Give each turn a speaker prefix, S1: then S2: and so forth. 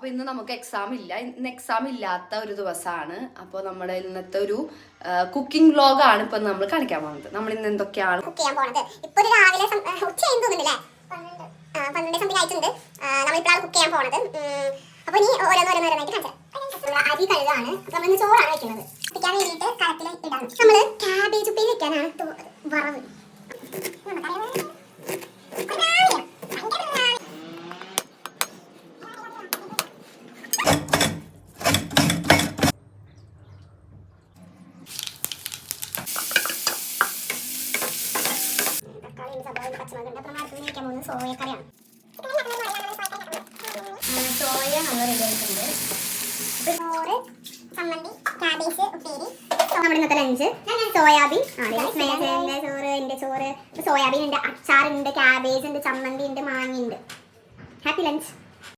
S1: അപ്പോൾ ഇന്ന് നമുക്ക് എക്സാം ഇല്ല. ഇന്ന് എക്സാം ഇല്ലാത്ത ഒരു ദിവസമാണ്. അപ്പോൾ നമ്മുടെ ഇന്നത്തെ ഒരു കുക്കിംഗ് വ്ലോഗാണ് ഇപ്പൊ നമ്മൾ കാണിക്കാൻ പോകുന്നത്. നമ്മൾ ഇന്ന് എന്തൊക്കെയാണ്
S2: കുക്ക് ചെയ്യാൻ പോകുന്നത്. ഇപ്പൊ രാവിലെ ഉച്ച തോന്നുന്നില്ലേ, 12 സംതിങ് ആയിട്ടുണ്ട്. നമ്മളിപ്പോഴാണ് കുക്ക് ചെയ്യാൻ പോണത്. അപ്പൊ ഇനി ഓരോന്നോരോന്നായിട്ട് കാണിച്ചാൽ അരി കഴുകാണ്. നമ്മളിന്ന് ചോറാണ് വെക്കുന്നത്. വെക്കാൻ വേണ്ടിയിട്ട് കലത്തിൽ ഇടാണ്. നമ്മള് ക്യാബേജ് ഉപ്പേരി വെക്കാനാണ് വറവ്. സോയക്കറിയാണ്. സോയ നമ്മൾ റെഡി ആയിട്ടുണ്ട്. ചോറ്, ചമ്മന്തി, ക്യാബേജ് ഉപ്പേരി. നമ്മുടെ ഇന്നത്തെ ലഞ്ച് സോയാബീൻ. ചോറ്, എൻ്റെ ചോറ്, സോയാബീൻ ഉണ്ട്, അച്ചാറുണ്ട്, ക്യാബേജ് ഉണ്ട്, ചമ്മന്തി ഉണ്ട്, മാങ്ങ ഉണ്ട്. Happy lunch.